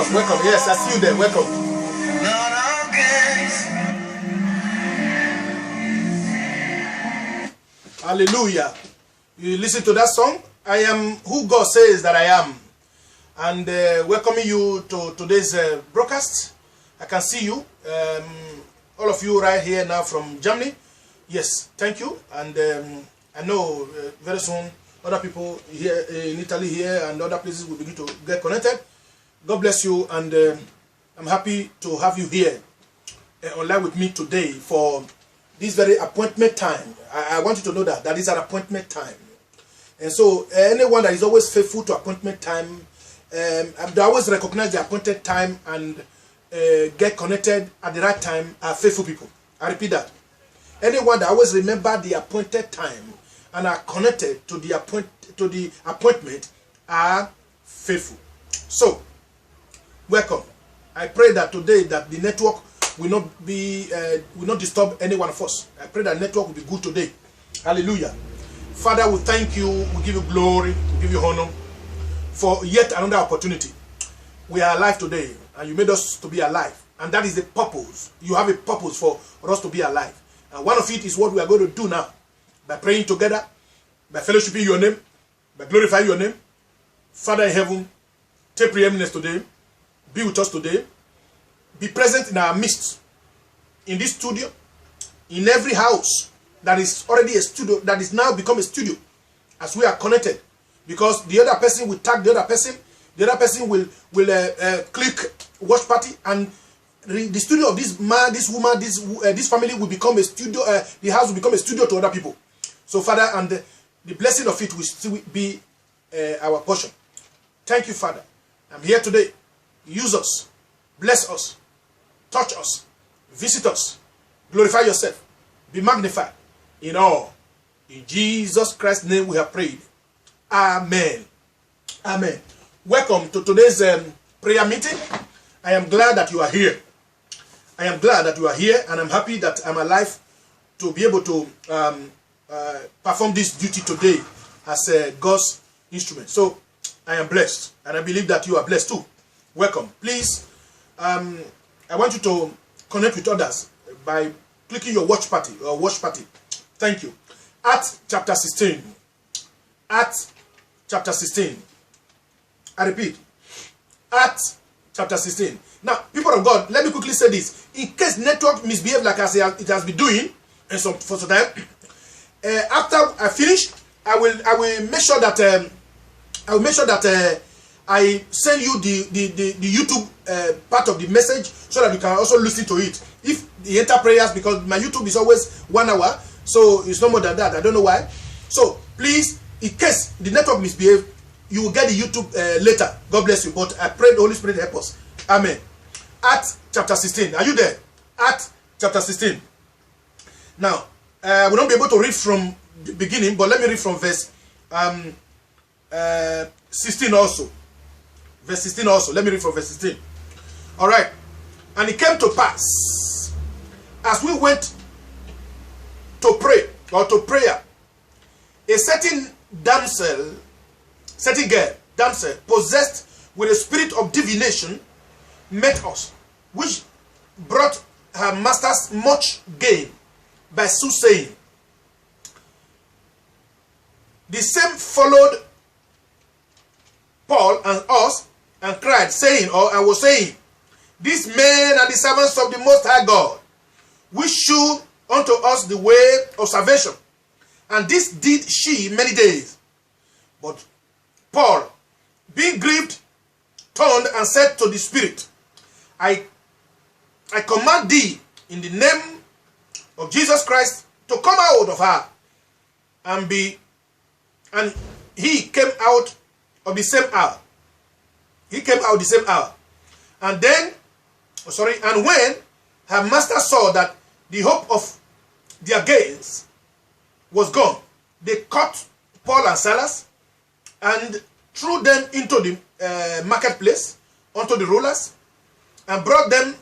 welcome, welcome. Yes, I see you there. Welcome. Hallelujah. You listen to that song? I am who God says that I am. And welcoming you to today's broadcast. I can see you. All of you right here now from Germany. Yes, thank you. And I know very soon other people here in Italy here and other places will begin to get connected. God bless you, and I'm happy to have you here online with me today for this very appointment time. I want you to know that is an appointment time. And so anyone that is always faithful to appointment time, they always recognize the appointed time and get connected at the right time are faithful people. I repeat that. Anyone that always remember the appointed time and are connected to the appointment are faithful. So, welcome. I pray that today that the network will not disturb any one of us. I pray that network will be good today. Hallelujah. Father, we thank you. We give you glory. We give you honor for yet another opportunity. We are alive today, and you made us to be alive, and that is the purpose. You have a purpose for us to be alive, and one of it is what we are going to do now, by praying together, by fellowshipping your name, by glorifying your name. Father in heaven, take preeminence today. Be with us today. Be present in our midst, in this studio, in every house that is already a studio, that is now become a studio, as we are connected. Because the other person will tag the other person will click watch party, and the studio of this man, this woman, this family will become a studio. The house will become a studio to other people. So, Father, and the blessing of it will still be our portion. Thank you, Father. I'm here today. Use us, bless us, touch us, visit us, glorify yourself, be magnified in all. In Jesus Christ's name we have prayed. Amen. Amen. Welcome to today's prayer meeting. I am glad that you are here. I am glad that you are here, and I'm happy that I'm alive to be able to perform this duty today as God's instrument. So I am blessed, and I believe that you are blessed too. Welcome. Please, I want you to connect with others by clicking your watch party or watch party. Thank you. Acts chapter 16. Acts chapter 16. I repeat. Acts chapter 16. Now, people of God, let me quickly say this. In case network misbehave like it has been doing for some time, after I finish, I will make sure that I send you the YouTube part of the message so that you can also listen to it. If the enter prayers, because my YouTube is always 1 hour, so it's no more than that. I don't know why. So please, in case the network misbehave, you will get the YouTube later. God bless you. But I pray the Holy Spirit help us. Amen. Acts chapter 16. Are you there? Acts chapter 16. Now, we won't be able to read from the beginning, but let me read from verse 16 also. Verse 16 also. Let me read from verse 16. Alright. And it came to pass, as we went to pray, or to prayer, a certain damsel, possessed with a spirit of divination, met us, which brought her masters much gain by soothsaying. The same followed Paul and us, and cried, saying, and was saying, these men are the servants of the Most High God, which shew unto us the way of salvation. And this did she many days. But Paul, being grieved, turned and said to the Spirit, I command thee in the name of Jesus Christ to come out of her. And he came out of the same hour. He came out the same hour. And when her master saw that the hope of their gains was gone, they caught Paul and Silas and threw them into the marketplace, unto the rulers, and brought them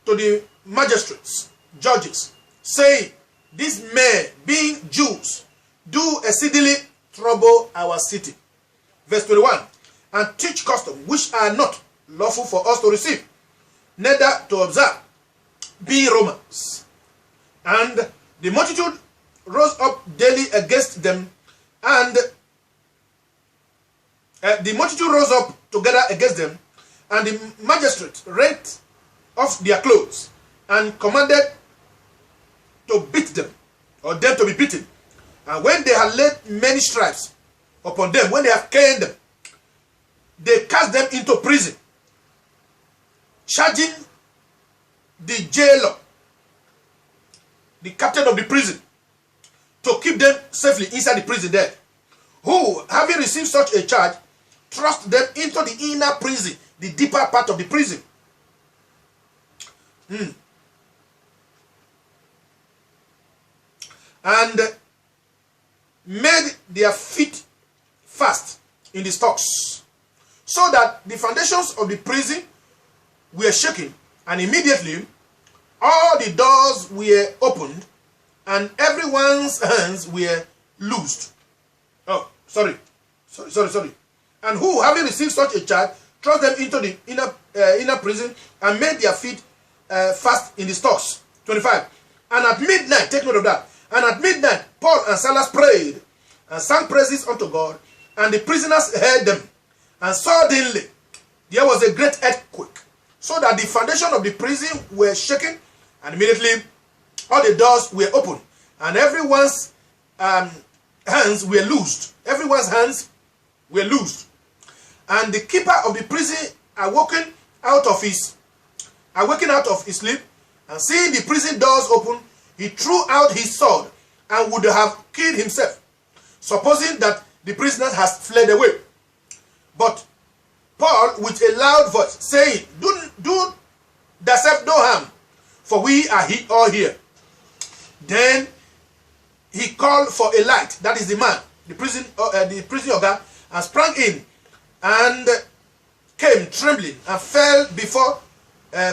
to the magistrates, judges, saying, these men, being Jews, do exceedingly trouble our city. Verse 21. And teach customs which are not lawful for us to receive, neither to observe, being Romans. And the multitude rose up daily against them, and the multitude rose up together against them, and the magistrate rent off their clothes and commanded to beat them, or them to be beaten. And when they had laid many stripes upon them, when they have caned them, they cast them into prison, charging the jailer, the captain of the prison, to keep them safely inside the prison there, who, having received such a charge, thrust them into the inner prison, the deeper part of the prison. And made their feet fast in the stocks, so that the foundations of the prison were shaken, and immediately all the doors were opened, and everyone's hands were loosed. Oh, sorry. And who, having received such a charge, thrust them into the inner prison, and made their feet fast in the stocks. 25. And at midnight, take note of that. And at midnight, Paul and Silas prayed and sang praises unto God, and the prisoners heard them. And suddenly there was a great earthquake, so that the foundation of the prison were shaken, and immediately all the doors were opened, and everyone's hands were loosed. Everyone's hands were loosed. And the keeper of the prison, awaking out of his sleep, and seeing the prison doors open, he threw out his sword and would have killed himself, supposing that the prisoners had fled away. But Paul, with a loud voice, saying, Do thyself no harm, for we are all here. Then he called for a light, that is the man, the prison guard, and sprang in, and came trembling, and fell before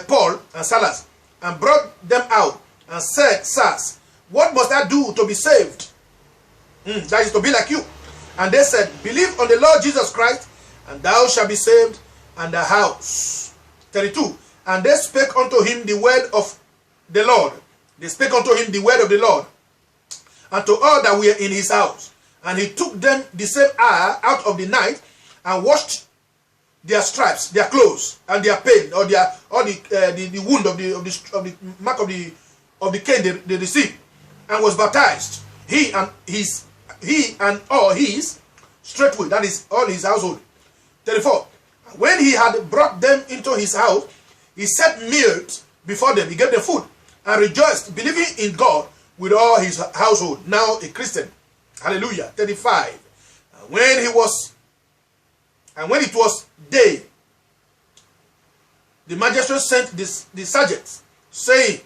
Paul and Silas, and brought them out, and said, Sirs, what must I do to be saved? That is to be like you. And they said, Believe on the Lord Jesus Christ, and thou shalt be saved, and thy house. 32. And they spake unto him the word of the Lord. They spake unto him the word of the Lord, and to all that were in his house. And he took them the same hour out of the night, and washed their stripes, their clothes, and their pain, or the wound of the mark of the cane they received, and was baptized, he and all his straightway, that is all his household. 34. When he had brought them into his house, he set meat before them, he gave them food, and rejoiced, believing in God with all his household. Now a Christian. Hallelujah. 35. When it was day, the magistrate sent the sergeants, saying,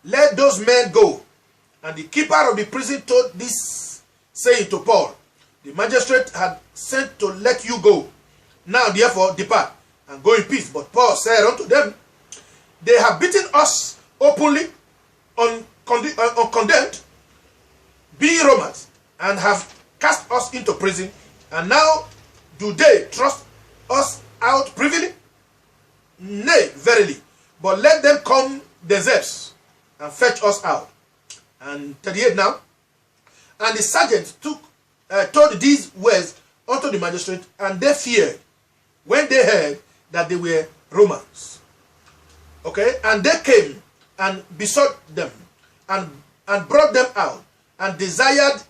Let those men go. And the keeper of the prison told this, saying to Paul, The magistrate had sent to let you go. Now therefore depart, and go in peace. But Paul said unto them, They have beaten us openly, uncondemned, being Romans, and have cast us into prison, and now do they thrust us out privily? Nay, verily, but let them come themselves and fetch us out. And 38 now. And the sergeant told these words unto the magistrate, and they feared when they heard that they were Romans. Okay, and they came and besought them, and brought them out, and desired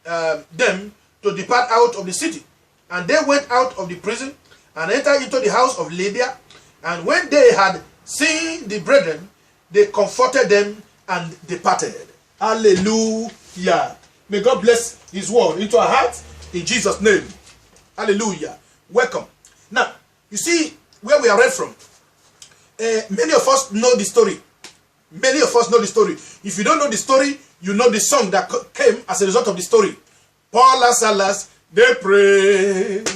them to depart out of the city. And they went out of the prison, and entered into the house of Lydia. And when they had seen the brethren, they comforted them and departed. Hallelujah. May God bless his word into our hearts in Jesus' name. Hallelujah. Welcome. Now, you see where we are read from. Many of us know the story. Many of us know the story. If you don't know the story, you know the song that came as a result of the story. Paul and Silas, they prayed,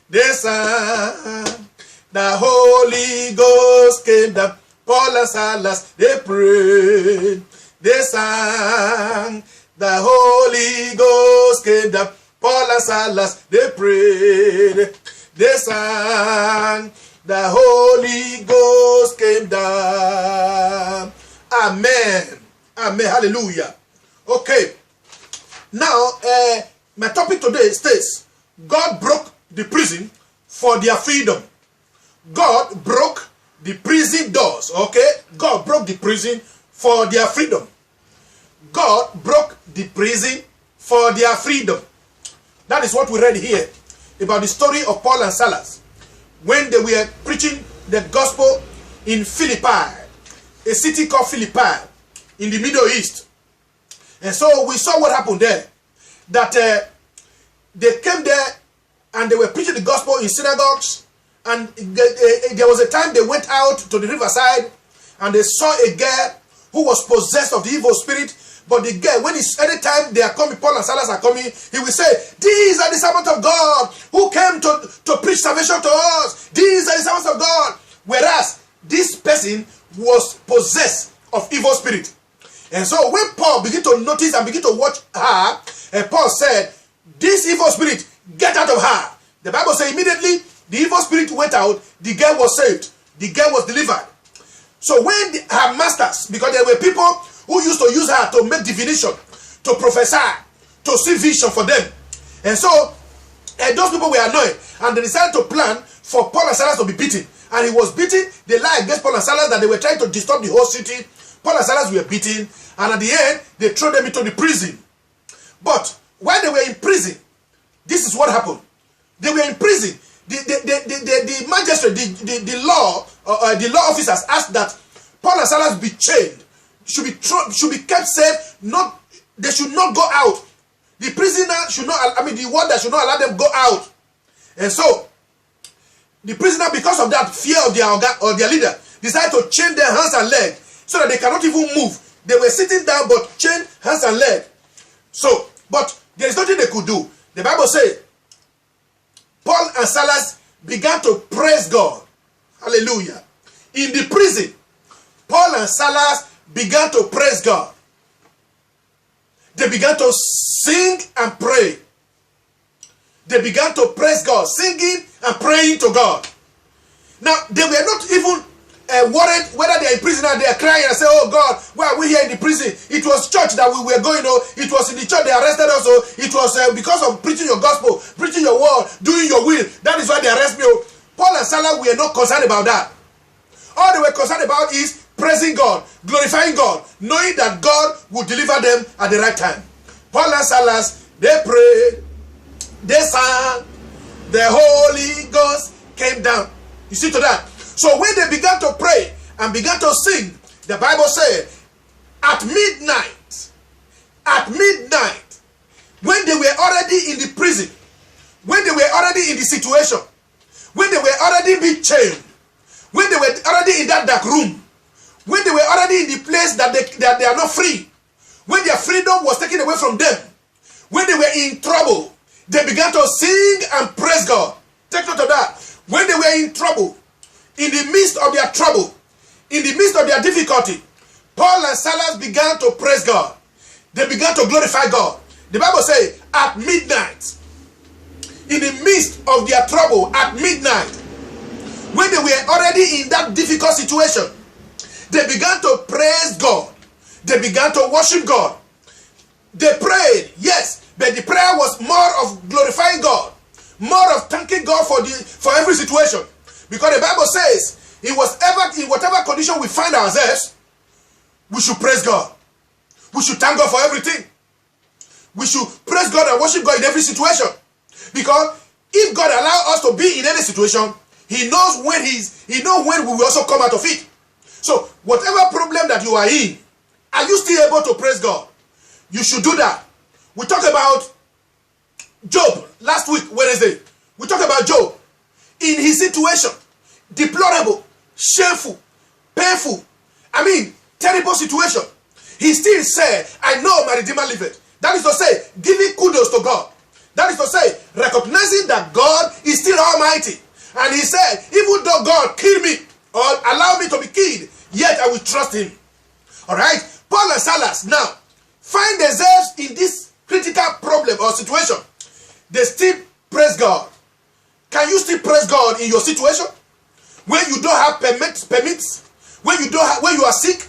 they sang, the Holy Ghost came down. Paul and Silas, they prayed, they sang, the Holy Ghost came down. Paul and Silas, they prayed, they sang, the Holy Ghost came down. Amen. Amen. Hallelujah. Okay. Now, my topic today states, God broke the prison for their freedom. God broke the prison doors. Okay? God broke the prison for their freedom. God broke the prison for their freedom. That is what we read here about the story of Paul and Silas when they were preaching the gospel in Philippi, a city called Philippi in the Middle East. And so we saw what happened there. That they came there and they were preaching the gospel in synagogues. And there was a time they went out to the riverside and they saw a girl who was possessed of the evil spirit. But the girl, anytime they are coming, Paul and Silas are coming, he will say, these are the servants of God who came to preach salvation to us. These are the servants of God. Whereas this person was possessed of evil spirit. And so when Paul began to notice and begin to watch her, and Paul said, this evil spirit, get out of her. The Bible says immediately the evil spirit went out, the girl was saved, the girl was delivered. So when her masters, because there were people who used to use her to make divination, to prophesy, to see vision for them. And so those people were annoyed and they decided to plan for Paul and Silas to be beaten. And he was beaten. They lied against Paul and Silas that they were trying to disturb the whole city. Paul and Silas were beaten, and at the end, they threw them into the prison. But while they were in prison, this is what happened. They were in prison. The magistrate, the law officers asked that Paul and Silas be chained, should be kept safe. They should not go out. The prisoner should not. The warder should not allow them go out. And so the prisoner, because of that fear of their leader, decided to chain their hands and legs so that they cannot even move. They were sitting down but chained hands and legs. So, but there is nothing they could do. The Bible says Paul and Silas began to praise God. Hallelujah. In the prison, Paul and Silas began to praise God. They began to sing and pray. They began to praise God, singing and praying to God. Now, they were not even worried whether they are in prison and they are crying and say, oh God, why are we here in the prison? It was church that we were going on. It was in the church they arrested us. It was because of preaching your gospel, preaching your word, doing your will. That is why they arrest me. Paul and Silas were not concerned about that. All they were concerned about is praising God, glorifying God, knowing that God will deliver them at the right time. Paul and Silas, they prayed, they sang, the Holy Ghost came down. You see to that? So when they began to pray and began to sing, the Bible said, at midnight, when they were already in the prison, when they were already in the situation, when they were already being chained, when they were already in that dark room, when they were already in the place that they are not free, when their freedom was taken away from them, when they were in trouble, they began to sing and praise God. Take note of that. When they were in trouble, in the midst of their trouble, in the midst of their difficulty, Paul and Silas began to praise God. They began to glorify God. The Bible says, at midnight, in the midst of their trouble, at midnight, when they were already in that difficult situation, they began to praise God. They began to worship God. They prayed, yes, but the prayer was more of glorifying God, more of thanking God for every situation. Because the Bible says, in whatever condition we find ourselves, we should praise God. We should thank God for everything. We should praise God and worship God in every situation. Because if God allows us to be in any situation, He knows when we will also come out of it. So, whatever problem that you are in, are you still able to praise God? You should do that. We talked about Job last week, Wednesday. We talked about Job. In his situation, deplorable, shameful, painful, terrible situation, he still said, I know my Redeemer liveth. That is to say, giving kudos to God. That is to say, recognizing that God is still almighty. And he said, even though God kill me or allow me to be killed, yet I will trust him. Alright? Paul and Silas now find themselves in this critical problem or situation. They still praise God. Can you still praise God in your situation? when you don't have permits, when you are sick,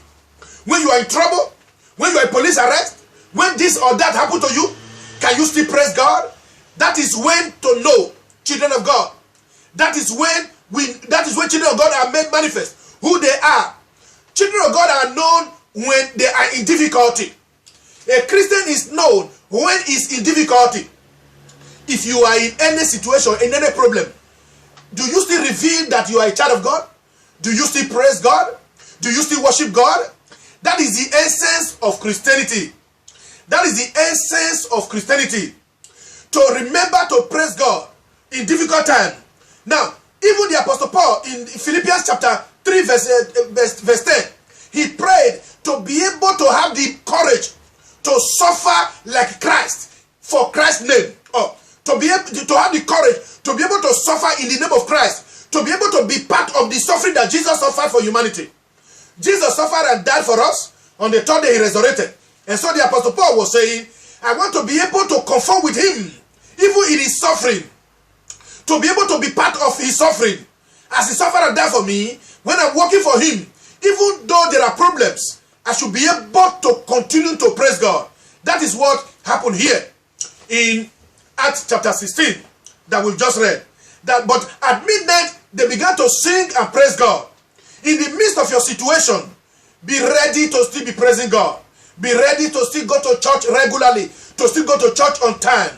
when you are in trouble, when you are in police arrest, when this or that happened to you, can you still praise God? That is when to know children of God. That is when children of God are made manifest who they are. Children of God are known when they are in difficulty. A Christian is known when he's in difficulty. If you are in any situation, in any problem, do you still reveal that you are a child of God? Do you still praise God? Do you still worship God? That is the essence of Christianity. That is the essence of Christianity. To remember to praise God in difficult time. Now, even the Apostle Paul in Philippians chapter 3 verse 10, he prayed to be able to have the courage to suffer like Christ for Christ's name. Or to be able to have the courage to be able to suffer in the name of Christ. To be able to be part of the suffering that Jesus suffered for humanity. Jesus suffered and died for us. On the third day he resurrected. And so the Apostle Paul was saying, I want to be able to conform with him, even in his suffering. To be able to be part of his suffering. As he suffered and died for me, when I'm working for him, even though there are problems, I should be able to continue to praise God. That is what happened here in Acts chapter 16 that we've just read. But at midnight, they began to sing and praise God. In the midst of your situation, be ready to still be praising God. Be ready to still go to church regularly, to still go to church on time.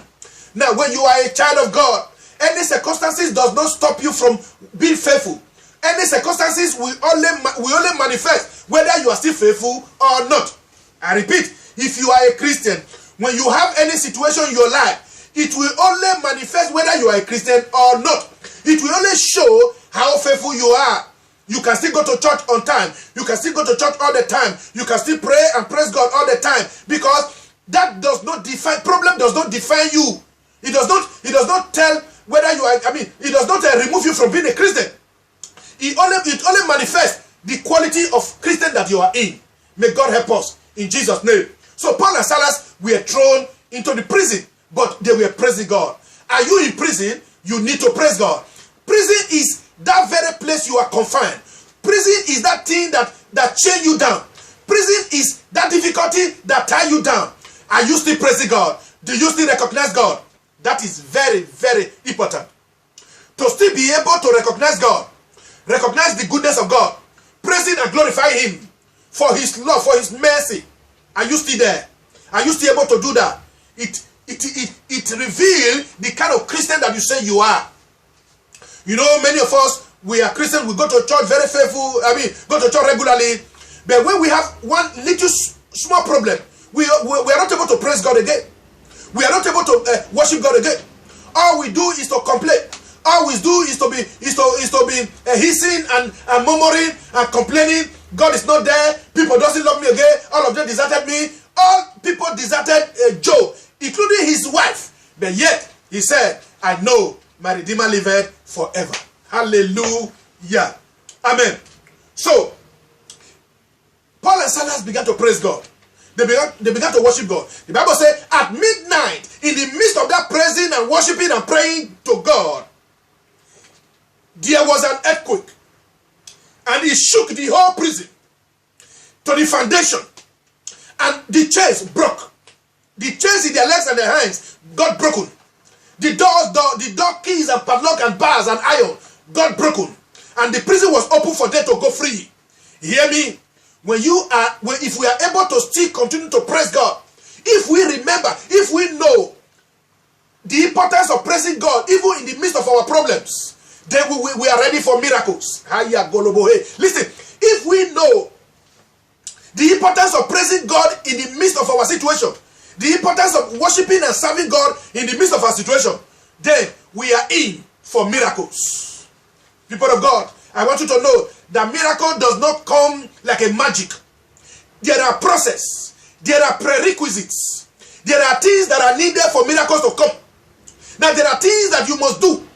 Now, when you are a child of God, any circumstances does not stop you from being faithful. Any circumstances will only manifest whether you are still faithful or not. I repeat, if you are a Christian, when you have any situation in your life, it will only manifest whether you are a Christian or not. It will only show how faithful you are. You can still go to church on time. You can still go to church all the time. You can still pray and praise God all the time. Because that does not define, problem does not define you. It does not tell whether you are, it does not remove you from being a Christian. It only manifests the quality of Christian that you are in. May God help us in Jesus' name. So Paul and Silas were thrown into the prison, but they were praising God. Are you in prison? You need to praise God. Prison is that very place you are confined. Prison is that thing that chain you down. Prison is that difficulty that tie you down. Are you still praising God? Do you still recognize God? That is very, very important. To still be able to recognize God, recognize the goodness of God, praising and glorify Him for His love, for His mercy. Are you still there? Are you still able to do that? It reveals the kind of Christian that you say you are. You know, many of us, we are Christians, we go to church very faithful, go to church regularly. But when we have one little small problem, we are not able to praise God again. We are not able to worship God again. All we do is to complain. All we do is to be hissing and murmuring and complaining. God is not there. People doesn't love me again. All of them deserted me. All people deserted Job, including his wife. But yet, he said, I know my Redeemer liveth forever. Hallelujah. Amen. So, Paul and Silas began to praise God. They began to worship God. The Bible says, at midnight, in the midst of that praising and worshiping and praying to God, there was an earthquake. And it shook the whole prison to the foundation. And the chains broke. The chains in their legs and their hands got broken. The door keys and padlock and bars and iron got broken. And the prison was open for them to go free. You hear me? If we are able to still continue to praise God, if we remember, if we know the importance of praising God, even in the midst of our problems, then we are ready for miracles. Listen, if we know the importance of praising God in the midst of our situation, the importance of worshiping and serving God in the midst of our situation, then we are in for miracles. People of God, I want you to know that miracle does not come like a magic. There are process. There are prerequisites. There are things that are needed for miracles to come. Now there are things that you must do.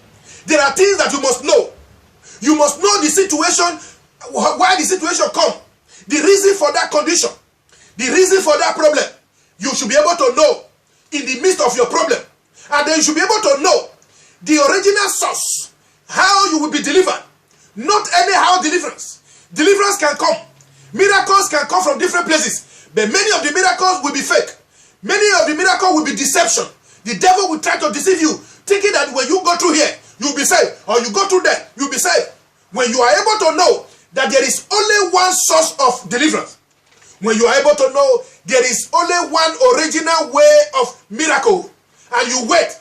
There are things that you must know. You must know the situation, why the situation come. The reason for that condition. The reason for that problem. You should be able to know in the midst of your problem. And then you should be able to know the original source. How you will be delivered. Not anyhow deliverance. Deliverance can come. Miracles can come from different places. But many of the miracles will be fake. Many of the miracles will be deception. The devil will try to deceive you, thinking that when you go through here, you'll be saved. Or you go through there, you'll be saved. When you are able to know that there is only one source of deliverance, when you are able to know there is only one original way of miracle, and you wait,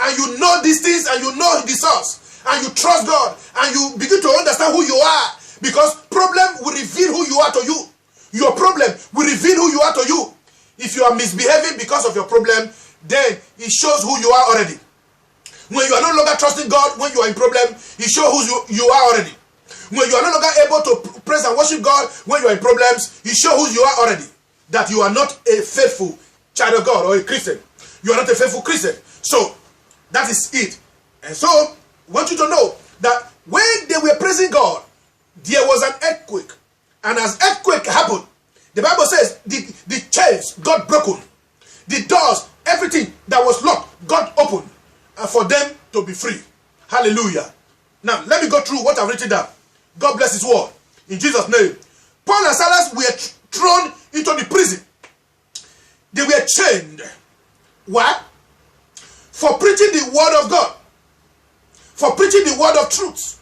and you know these things, and you know the source, and you trust God, and you begin to understand who you are, because problem will reveal who you are to you. Your problem will reveal who you are to you. If you are misbehaving because of your problem, then it shows who you are already. When you are no longer trusting God, when you are in problem, it shows who you are already. When you are no longer able to praise and worship God, when you are in problems, it shows who you are already. That you are not a faithful child of God or a Christian. You are not a faithful Christian. So, that is it. And so, I want you to know that when they were praising God, there was an earthquake. And as earthquake happened, the Bible says the chains got broken. The doors, everything that was locked, got opened. And for them to be free. Hallelujah. Now, let me go through what I've written down. God bless his word. In Jesus' name. Paul and Silas were thrown into the prison. They were chained. Why? For preaching the word of God. For preaching the word of truth.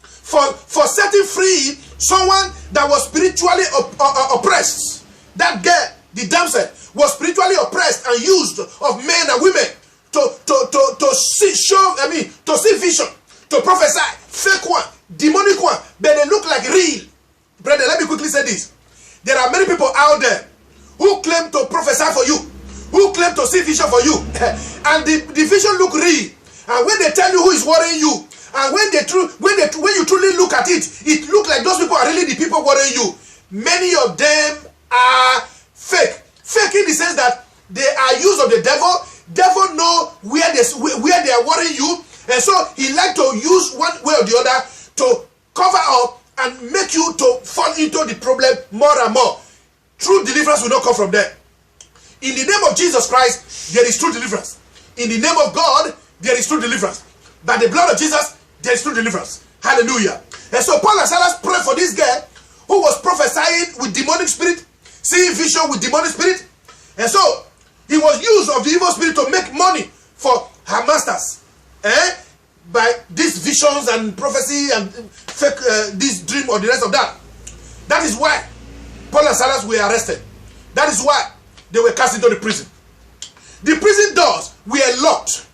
For setting free someone that was spiritually oppressed. That girl, the damsel, was spiritually oppressed and used of men and women to see vision, to prophesy, fake one, demonic one, but they look like real. Brother, let me quickly say this. There are many people out there who claim to prophesy for you, who claim to see vision for you, and the vision look real. And when they tell you who is worrying you, and when you truly look at it, it looks like those people are really the people worrying you. Many of them are fake. Fake in the sense that they are used of the devil. Devil know where they are worrying you, and so he like to use one way or the other to cover up and make you to fall into the problem more and more. True deliverance will not come from there. In the name of Jesus Christ, there is true deliverance. In the name of God, there is true deliverance. By the blood of Jesus, there is true deliverance. Hallelujah. And so Paul and Silas prayed for this girl who was prophesying with demonic spirit, seeing vision with demonic spirit. And so he was used of the evil spirit to make money for her masters. By these visions and prophecy and fake this dream or the rest of that. That is why Paul and Silas were arrested. That is why they were cast into the prison. The prison doors were locked.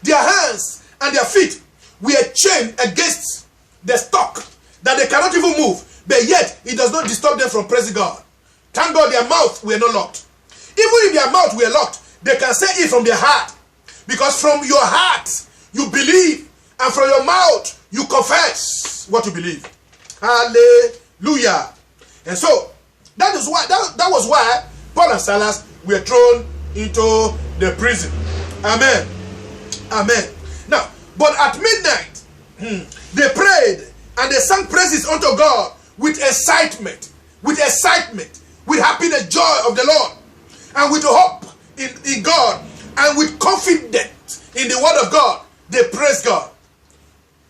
Their hands and their feet were chained against the stock that they cannot even move. But yet, it does not disturb them from praising God. Thank God their mouth were not locked. Even if their mouth were locked, they can say it from their heart. Because from your heart, you believe. And from your mouth, you confess what you believe. Hallelujah. And so, that was why Paul and Silas were thrown into the prison. Amen. Amen. Now, but at midnight, they prayed and they sang praises unto God with excitement, with happiness, joy of the Lord, and with hope in God, and with confidence in the word of God. They praise God.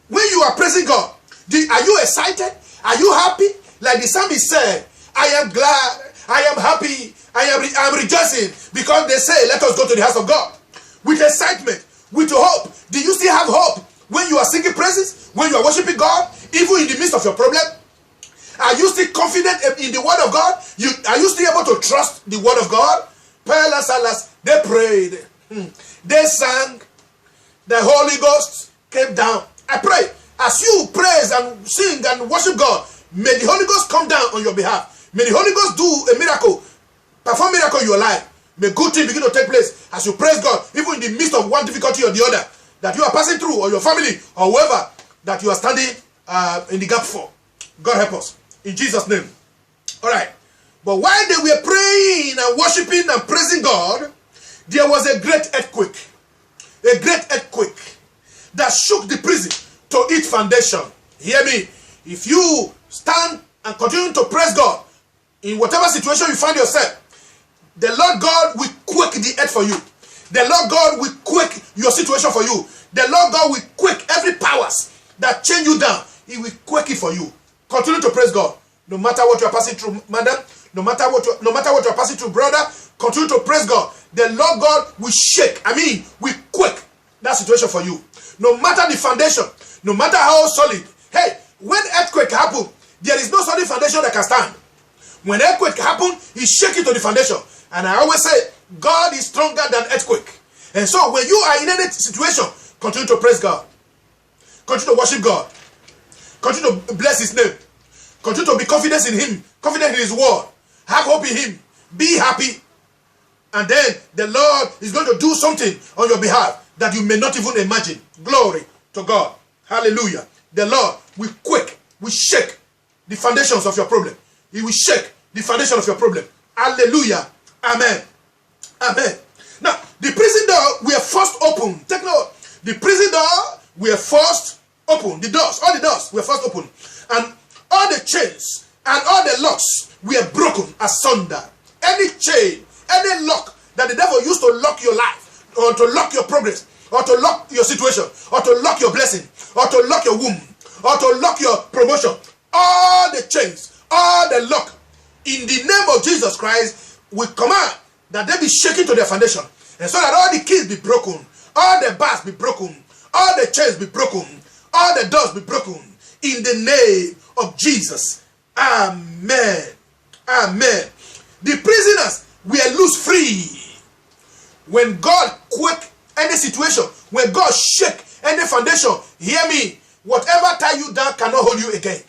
When you are praising God, are you excited? Are you happy? Like the psalmist said, I am glad, I am happy, I am rejoicing, because they say, let us go to the house of God. With excitement, with hope. Do you still have hope when you are singing praises? When you are worshiping God? Even in the midst of your problem? Are you still confident in the word of God? Are you still able to trust the word of God? Paul and Silas, they prayed. They sang. The Holy Ghost came down. I pray, as you praise and sing and worship God, may the Holy Ghost come down on your behalf. May the Holy Ghost do a miracle, perform a miracle in your life. May good things begin to take place as you praise God, even in the midst of one difficulty or the other that you are passing through, or your family, or whoever that you are standing in the gap for. God help us. In Jesus' name. All right. But while they were praying and worshiping and praising God, there was a great earthquake. A great earthquake that shook the prison to its foundation. Hear me. If you stand and continue to praise God in whatever situation you find yourself, the Lord God will quake the earth for you. The Lord God will quake your situation for you. The Lord God will quake every powers that chain you down, he will quake it for you. Continue to praise God. No matter what you are passing through, madam, no matter what you are passing through, brother, continue to praise God. The Lord God will shake, will quake that situation for you. No matter the foundation, no matter how solid. Hey, when earthquake happen, there is no solid foundation that can stand. When earthquake happen, he shake it to the foundation. And I always say, God is stronger than earthquake. And so when you are in any situation, continue to praise God. Continue to worship God. Continue to bless his name. Continue to be confident in him, confident in his word. Have hope in him. Be happy. And then the Lord is going to do something on your behalf that you may not even imagine. Glory to God. Hallelujah. The Lord will quake, will shake the foundations of your problem. He will shake the foundation of your problem. Hallelujah. Amen. Amen. Now, the prison door were first open. Take note. The prison door were first open. The doors, all the doors were first open. And all the chains and all the locks were broken asunder. Any chain, any lock that the devil used to lock your life, or to lock your progress, or to lock your situation, or to lock your blessing, or to lock your womb, or to lock your promotion, all the chains, all the lock, in the name of Jesus Christ, we command that they be shaken to their foundation, and so that all the keys be broken, all the bars be broken, all the chains be broken, all the doors be broken, in the name of Jesus. Amen. Amen. The prisoners were loose free. When God quake any situation, when God shake any foundation, hear me, whatever tie you down cannot hold you again.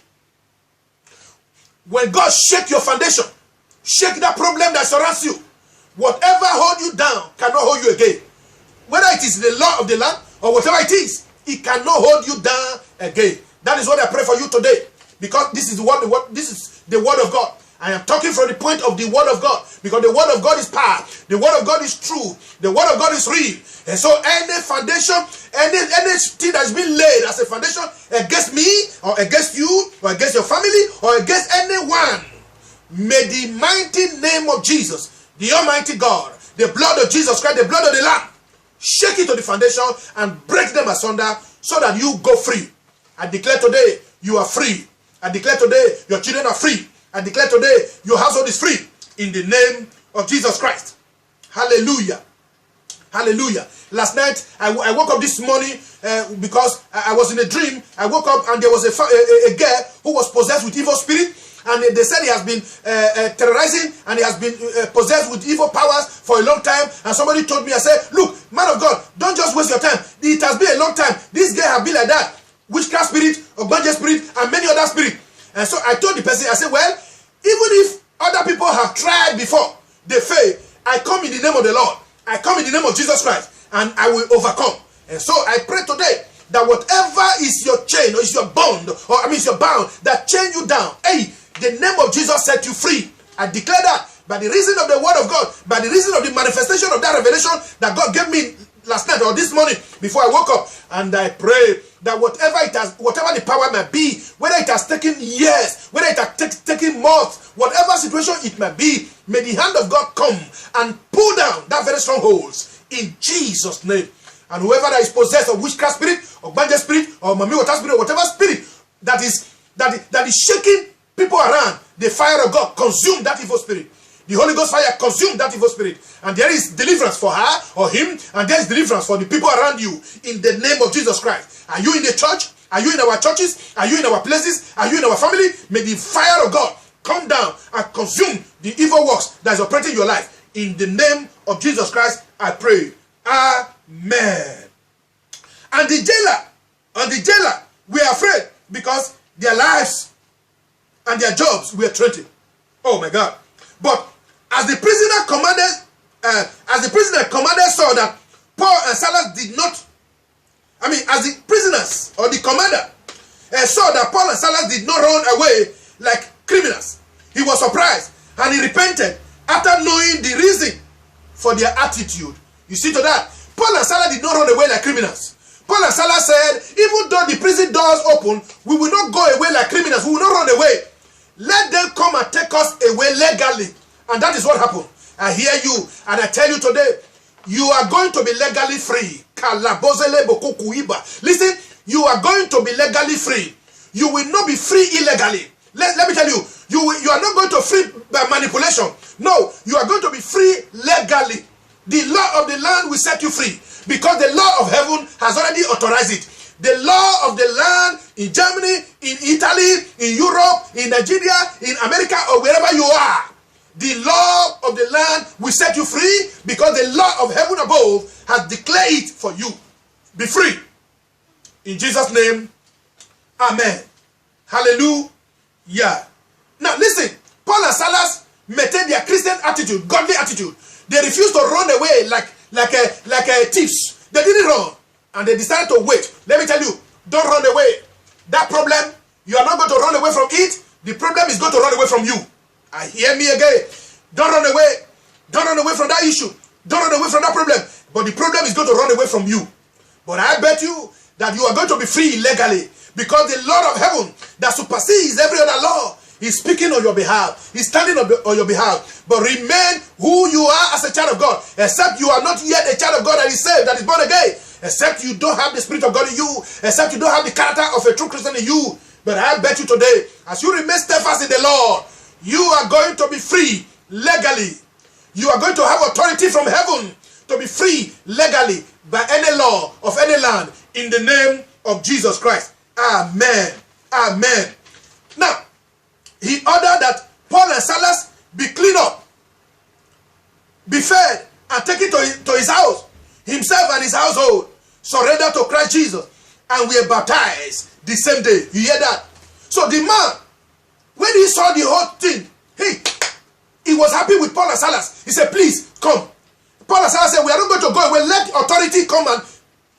When God shake your foundation, shake that problem that surrounds you, whatever hold you down cannot hold you again. Whether it is the law of the land or whatever it is, it cannot hold you down again. That is what I pray for you today, because this is this is the word of God. I am talking from the point of the word of God, because the word of God is power. The word of God is true. The word of God is real. And so any foundation, anything that's been laid as a foundation against me, or against you, or against your family, or against anyone, may the mighty name of Jesus, the Almighty God, the blood of Jesus Christ, the blood of the Lamb, shake it to the foundation and break them asunder, so that you go free. I declare today, you are free. I declare today, your children are free. I declare today, your household is free. In the name of Jesus Christ. Hallelujah. Hallelujah. Last night, I woke up this morning because I was in a dream. I woke up and there was a girl who was possessed with evil spirit. And they said he has been terrorizing, and he has been possessed with evil powers for a long time. And somebody told me, I said, look, man of God, don't just waste your time. It has been a long time. This girl has been like that. Witchcraft spirit, Ogbanje spirit, and many other spirits. And so I told the person, I said, well, even if other people have tried before, they fail, I come in the name of the Lord. I come in the name of Jesus Christ, and I will overcome. And so I pray today that whatever is your chain, or is your bond, or is your bound, that chain you down, hey, the name of Jesus set you free. I declare that by the reason of the word of God, by the reason of the manifestation of that revelation that God gave me last night or this morning before I woke up. And I pray that whatever the power may be, whether it has taken years, whether it has taken months, whatever situation it may be, may the hand of God come and pull down that very strongholds in Jesus' name. And whoever that is possessed of witchcraft spirit, or Ogbanje spirit, or Mami Water spirit, or whatever spirit that is shaking people around, the fire of God consume that evil spirit. The Holy Ghost fire consume that evil spirit. And there is deliverance for her or him, and there is deliverance for the people around you in the name of Jesus Christ. Are you in the church? Are you in our churches? Are you in our places? Are you in our family? May the fire of God come down and consume the evil works that is operating your life. In the name of Jesus Christ, I pray. Amen. And the jailer were afraid, because their lives and their jobs were threatened. Oh my God. But as the prisoner commanded saw that Paul and Silas did not, as the prisoners or the commander saw that Paul and Silas did not run away like criminals, he was surprised, and he repented after knowing the reason for their attitude. You see to that, Paul and Silas did not run away like criminals. Paul and Silas said, even though the prison doors open, we will not go away like criminals. We will not run away. Let them come and take us away legally. And that is what happened. I hear you, and I tell you today, you are going to be legally free. Listen, you are going to be legally free. You will not be free illegally. Let me tell you, you are not going to free by manipulation. No, you are going to be free legally. The law of the land will set you free because the law of heaven has already authorized it. The law of the land in Germany, in Italy, in Europe, in Nigeria, in America, or wherever you are, the law of the land will set you free because the law of heaven above has declared it for you. Be free. In Jesus' name, amen. Hallelujah. Now listen, Paul and Silas maintained their Christian attitude, godly attitude. They refused to run away like thieves. They didn't run. And they decided to wait. Let me tell you, don't run away. That problem, you are not going to run away from it. The problem is going to run away from you. Hear me again. Don't run away. Don't run away from that issue. Don't run away from that problem. But the problem is going to run away from you. But I bet you that you are going to be free legally. Because the Lord of heaven that supersedes every other law is speaking on your behalf. He's standing on your behalf. But remain who you are as a child of God. Except you are not yet a child of God that is saved, that is born again. Except you don't have the Spirit of God in you. Except you don't have the character of a true Christian in you. But I bet you today, as you remain steadfast in the Lord, you are going to be free legally. You are going to have authority from heaven to be free legally by any law of any land in the name of Jesus Christ. Amen. Amen. Now, he ordered that Paul and Silas be cleaned up, be fed, and taken to his house. Himself and his household surrendered to Christ Jesus and were baptized the same day. You hear that? So the man, when he saw the whole thing, he was happy with Paul and Silas. He said, please, come. Paul and Silas said, we are not going to go away. Let authority come and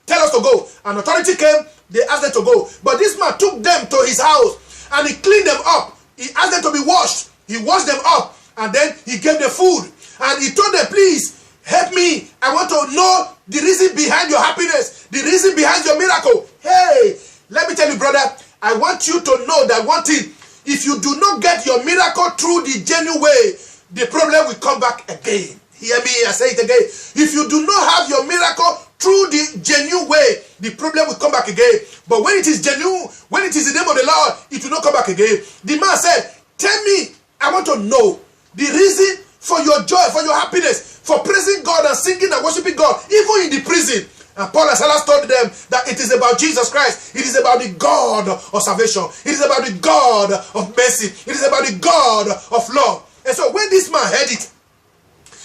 tell us to go. And authority came, they asked them to go. But this man took them to his house and he cleaned them up. He asked them to be washed. He washed them up. And then he gave them food. And he told them, please, help me. I want to know the reason behind your happiness. The reason behind your miracle. Hey, let me tell you, brother. I want you to know that one thing. If you do not get your miracle through the genuine way, the problem will come back again. Hear me, I say it again. If you do not have your miracle through the genuine way, the problem will come back again. But when it is genuine, when it is the name of the Lord, it will not come back again. The man said, tell me, I want to know the reason for your joy, for your happiness, for praising God and singing and worshiping God, even in the prison. And Paul and Silas told them that it is about Jesus Christ. It is about the God of salvation. It is about the God of mercy. It is about the God of love. And so when this man heard it,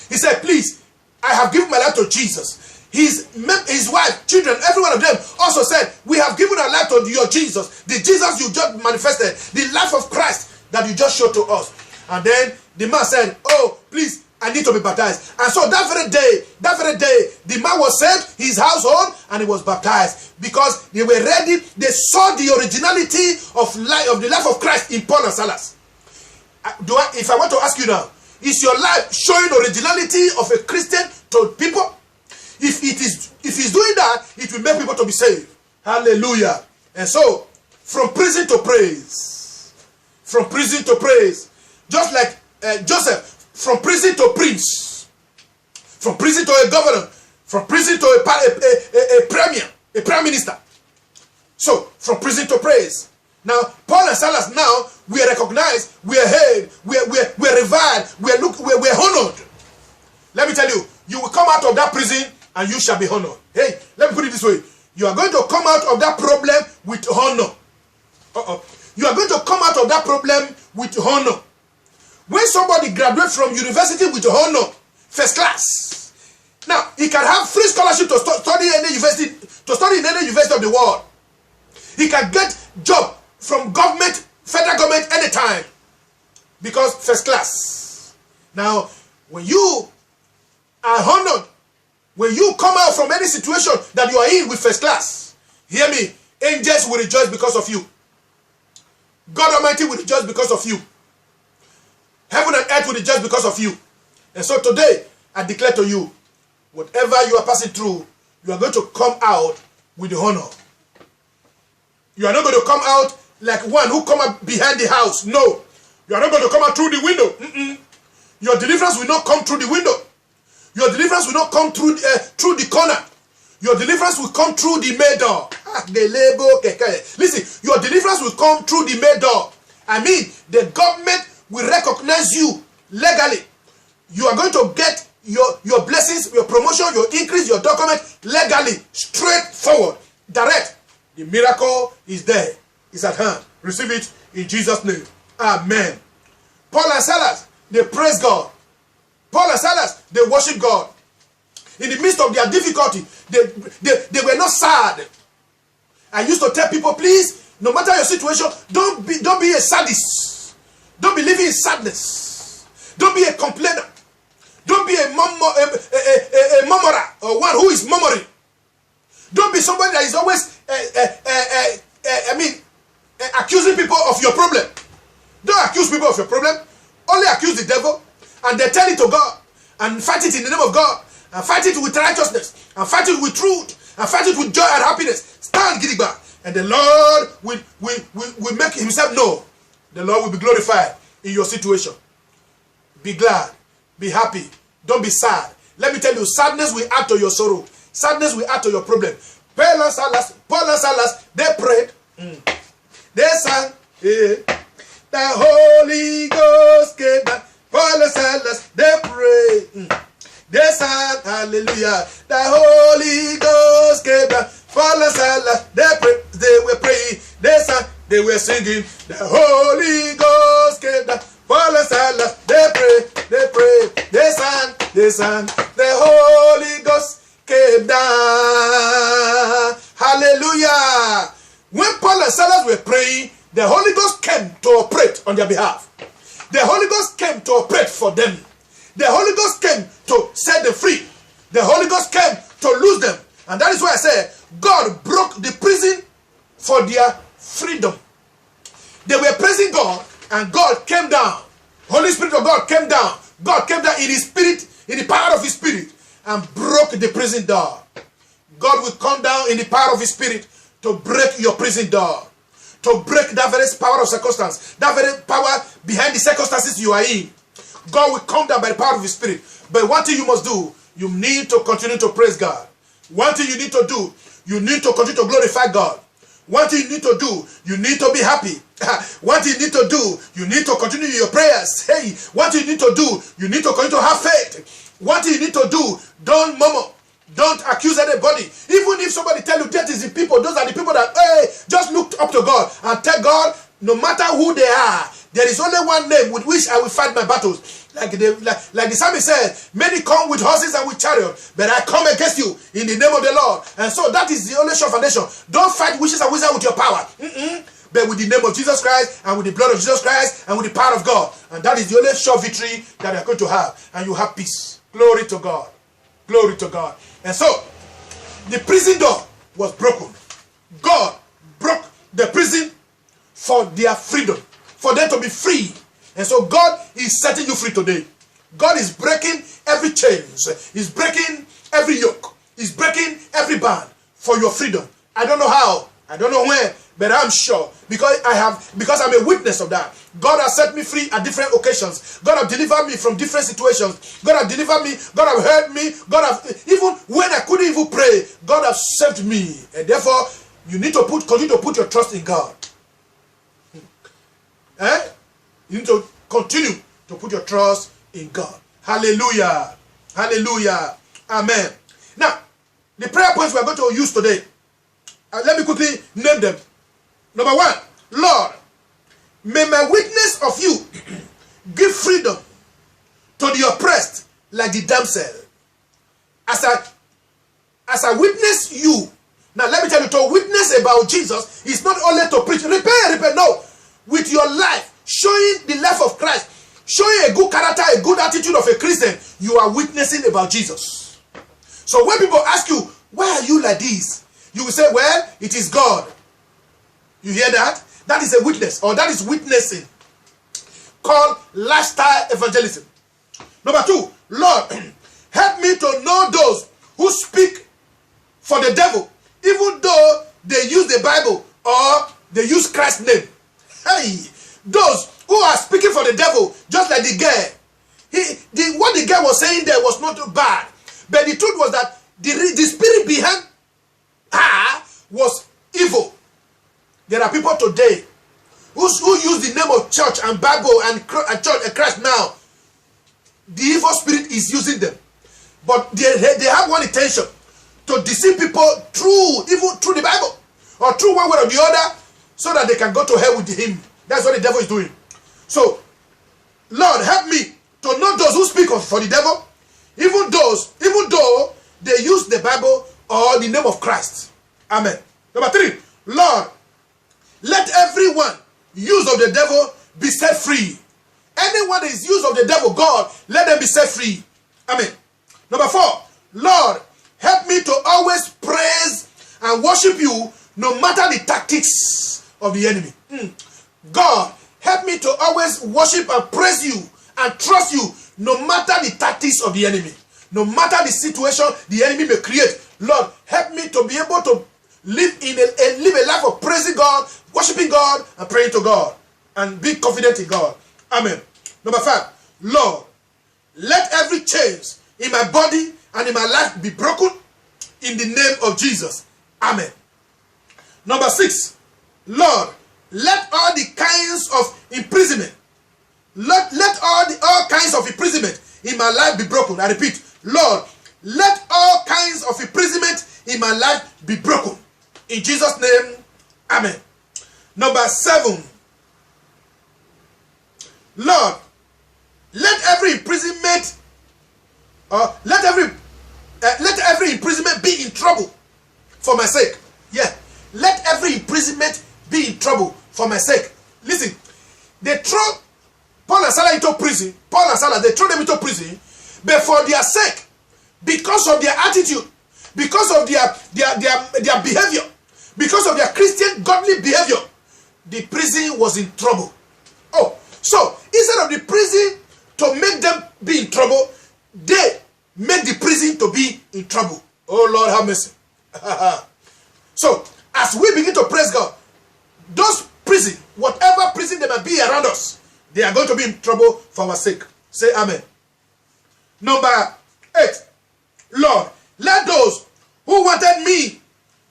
he said, please, I have given my life to Jesus. His wife, children, every one of them also said, we have given our life to your Jesus. The Jesus you just manifested. The life of Christ that you just showed to us. And then the man said, oh, please, I need to be baptized. And so that very day, the man was saved, his household, and he was baptized. Because they were ready, they saw the originality of the life of Christ in Paul and Silas. If I want to ask you now, is your life showing originality of a Christian to people? If he's doing that, it will make people to be saved. Hallelujah. And so, from prison to praise. From prison to praise. Just like Joseph, from prison to prince. From prison to a governor. From prison to a premier, a prime minister. So, from prison to praise. Now, Paul and Silas now, we are recognized, we are heard, we are reviled, we are honored. Let me tell you, you will come out of that prison and you shall be honored. Hey, let me put it this way. You are going to come out of that problem with honor. You are going to come out of that problem with honor. When somebody graduates from university with honor, first class, now he can have free scholarship to study in any university of the world. He can get job from government, federal government anytime, because first class. Now, when you are honored, when you come out from any situation that you are in with first class, hear me, angels will rejoice because of you. God Almighty will rejoice because of you. Heaven and earth will rejoice because of you. And so today, I declare to you, whatever you are passing through, you are going to come out with the honor. You are not going to come out like one who come up behind the house. No. You are not going to come out through the window. Your deliverance will not come through the window. Your deliverance will not come through the corner. Your deliverance will come through the main door. Listen, your deliverance will come through the main door. I mean, the government will recognize you legally. You are going to get your blessings, your promotion, your increase, your document legally, straightforward, direct. The miracle is there. It's at hand. Receive it in Jesus' name. Amen. Paul and Silas, they praise God. Paul and Silas, they worship God. In the midst of their difficulty, they were not sad. I used to tell people, please, no matter your situation, don't be a sadist. Don't be living in sadness. Don't be a complainer. Don't be a murmurer or one who is murmuring. Don't be somebody that is always accusing people of your problem. Don't accuse people of your problem. Only accuse the devil, and they tell it to God, and fight it in the name of God, and fight it with righteousness, and fight it with truth, and fight it with joy and happiness. Stand gidigba, and the Lord will make himself known. The Lord will be glorified in your situation. Be glad, be happy, don't be sad. Let me tell you, sadness will add to your sorrow. Sadness will add to your problem. Paul and Silas, they prayed. They sang. The Holy Ghost came down. Paul and Silas, they prayed. They sang, hallelujah. The Holy Ghost came down. Paul and Silas, they prayed. They were praying. They sang, they were singing. The Holy Ghost came down. Paul and Silas, they prayed. They sang. The Holy Ghost came down. Hallelujah. When Paul and Silas were praying, the Holy Ghost came to operate on their behalf. The Holy Ghost came to operate for them. The Holy Ghost came to set them free. The Holy Ghost came to loose them. And that is why I say, God broke the prison for their freedom. They were praising God, and God came down. Holy Spirit of God came down. God came down in his spirit, in the power of his spirit, and broke the prison door. God will come down in the power of his spirit to break your prison door. To break that very power of circumstance, that very power behind the circumstances you are in. God will come down by the power of his spirit. But one thing you must do, you need to continue to praise God. One thing you need to do, you need to continue to glorify God. One thing you need to do, you need to be happy. One thing you need to do, you need to continue your prayers. Hey, what you need to do, you need to continue to have faith. What you need to do, don't murmur. Don't accuse anybody. Even if somebody tell you that is the people, those are the people that just looked up to God and tell God, no matter who they are, there is only one name with which I will fight my battles. Like the psalmist said, many come with horses and with chariots, but I come against you in the name of the Lord. And so that is the only sure foundation. Don't fight witches and wizards with your power. But with the name of Jesus Christ, and with the blood of Jesus Christ, and with the power of God. And that is the only sure victory that you are going to have. And you have peace. Glory to God. Glory to God. And so, the prison door was broken. God broke the prison for their freedom, for them to be free. And so God is setting you free today. God is breaking every chains. He's breaking every yoke. He's breaking every band for your freedom. I don't know how. I don't know when. But I'm sure, because I'm a witness of that. God has set me free at different occasions. God has delivered me from different situations. God has delivered me. God has heard me. God has, even when I couldn't even pray, God has saved me. And therefore, you need to continue to put your trust in God. You need to continue to put your trust in God. Hallelujah. Hallelujah. Amen. Now, the prayer points we are going to use today. Let me quickly name them. Number one, Lord, may my witness of you give freedom to the oppressed like the damsel. As I witness you. Now let me tell you, to witness about Jesus is not only to preach. Repent, no. With your life, showing the life of Christ, showing a good character, a good attitude of a Christian, you are witnessing about Jesus. So when people ask you, why are you like this? You will say, well, it is God. You hear that? That is a witness, or that is witnessing, called lifestyle evangelism. Number two, Lord, help me to know those who speak for the devil, even though they use the Bible or they use Christ's name. Hey, those who are speaking for the devil, just like the girl. What the girl was saying there was not bad, but the truth was that the spirit behind her was There are people today who use the name of church and Bible and church and Christ now. The evil spirit is using them. But they have one intention, to deceive people through the Bible or through one way or the other, so that they can go to hell with him. That's what the devil is doing. So, Lord, help me to know those who speak for the devil, even though they use the Bible or the name of Christ. Amen. Number 3, Lord, let everyone used of the devil be set free. Anyone that is used of the devil, God, let them be set free. Amen. Number 4, Lord, help me to always praise and worship you no matter the tactics of the enemy. God, help me to always worship and praise you and trust you no matter the tactics of the enemy. No matter the situation the enemy may create. Lord, help me to be able to live a life of praising God, worshiping God, and praying to God. And be confident in God. Amen. Number 5, Lord, let every chains in my body and in my life be broken in the name of Jesus. Amen. Number 6, Lord, let all the kinds of imprisonment, let all kinds of imprisonment in my life be broken. I repeat, Lord, let all kinds of imprisonment in my life be broken. In Jesus' name, amen. Number 7, Lord, let every imprisonment let every imprisonment be in trouble for my sake. Yeah. Let every imprisonment be in trouble for my sake. Listen, they throw Paul and Silas into prison. Paul and Silas, they throw them into prison, but for their sake, because of their attitude, because of their behavior, because of their Christian godly behavior, the prison was in trouble. Oh, so instead of the prison to make them be in trouble, they made the prison to be in trouble. Oh Lord, have mercy. So, as we begin to praise God, those prison, whatever prison they might be around us, they are going to be in trouble for our sake. Say amen. Number 8, Lord, let those who wanted me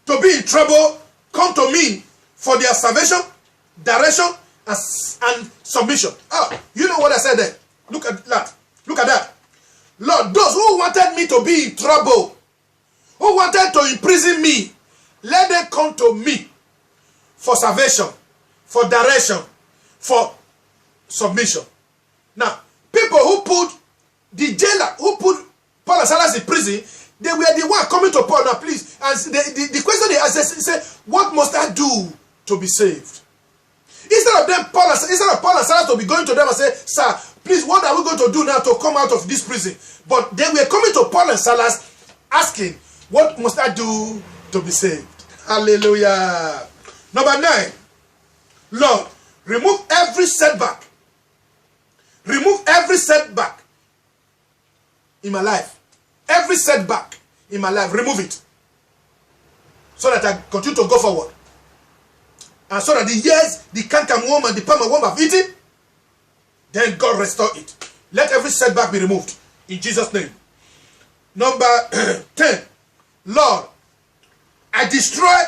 to be in trouble come to me for their salvation, direction, and submission. Oh, you know what I said there? Look at that. Look at that. Lord, those who wanted me to be in trouble, who wanted to imprison me, let them come to me for salvation, for direction, for submission. Now, people who put the jailer, who put Paul and Silas in prison, they were the one coming to Paul. Now, please, and the question they asked is, what must I do to be saved? Instead of Paul and Silas to be going to them and say, sir, please, what are we going to do now to come out of this prison? But they were coming to Paul and Silas asking, what must I do to be saved? Hallelujah. Number 9, Lord, remove every setback. Remove every setback in my life. Every setback in my life, remove it. So that I continue to go forward. And so that the years, the cankerworm and the palmerworm have eaten, then God restore it. Let every setback be removed. In Jesus' name. Number 10. Lord, I destroy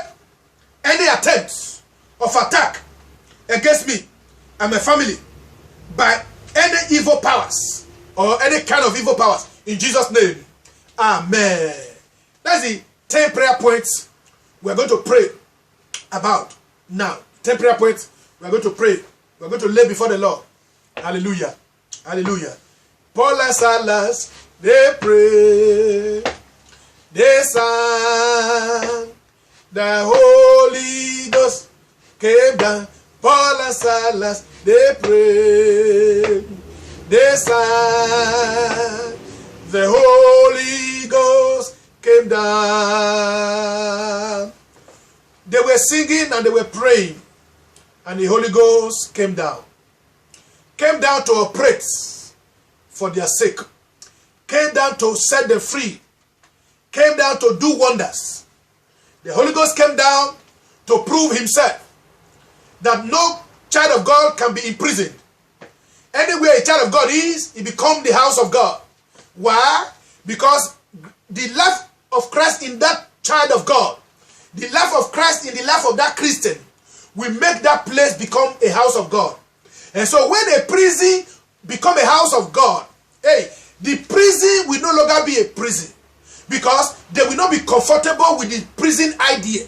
any attempts of attack against me and my family by any evil powers or any kind of evil powers. In Jesus' name. Amen. That's the 10 prayer points we're going to pray about now. 10 prayer points we're going to pray. We're going to lay before the Lord. Hallelujah. Hallelujah. Paul and Silas, they pray. They sang. The Holy Ghost came down. Paul and Silas, they prayed. They sang. The Holy Ghost came down. They were singing and they were praying. And the Holy Ghost came down. Came down to operate for their sake. Came down to set them free. Came down to do wonders. The Holy Ghost came down to prove himself that no child of God can be imprisoned. Anywhere a child of God is, he becomes the house of God. Why? Because the life of Christ in that child of God, the life of Christ in the life of that Christian, we make that place become a house of God. And so when a prison become a house of God, hey, the prison will no longer be a prison, because they will not be comfortable with the prison idea.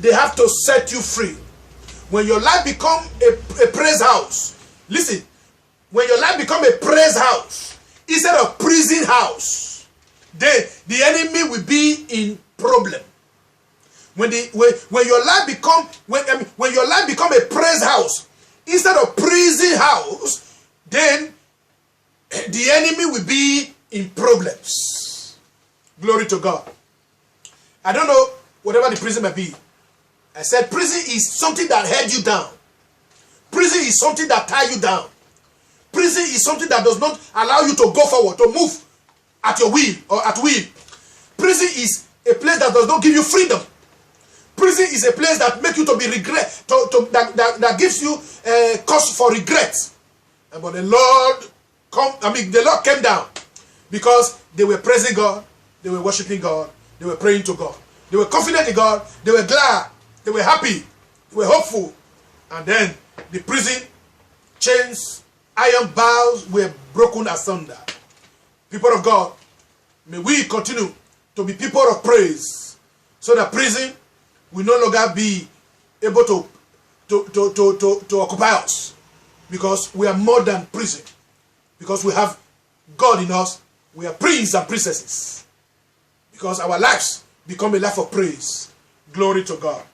They have to set you free. When your life become a praise house, listen, when your life become a praise house instead of prison house, then the enemy will be in problem. When your life become when your life become a praise house instead of prison house, then the enemy will be in problems. Glory to God. I don't know whatever the prison may be. I said prison is something that held you down. Prison is something that ties you down. Prison is something that does not allow you to go forward, to move at your will or at will. Prison is a place that does not give you freedom. Prison is a place that makes you to be regret, that gives you cause for regret. But the Lord the Lord came down because they were praising God, they were worshiping God, they were praying to God, they were confident in God, they were glad, they were happy, they were hopeful. And then the prison chains, iron bars were broken asunder. People of God, may we continue to be people of praise, so that prison will no longer be able to occupy us, because we are more than prison. Because we have God in us, we are princes and princesses. Because our lives become a life of praise. Glory to God.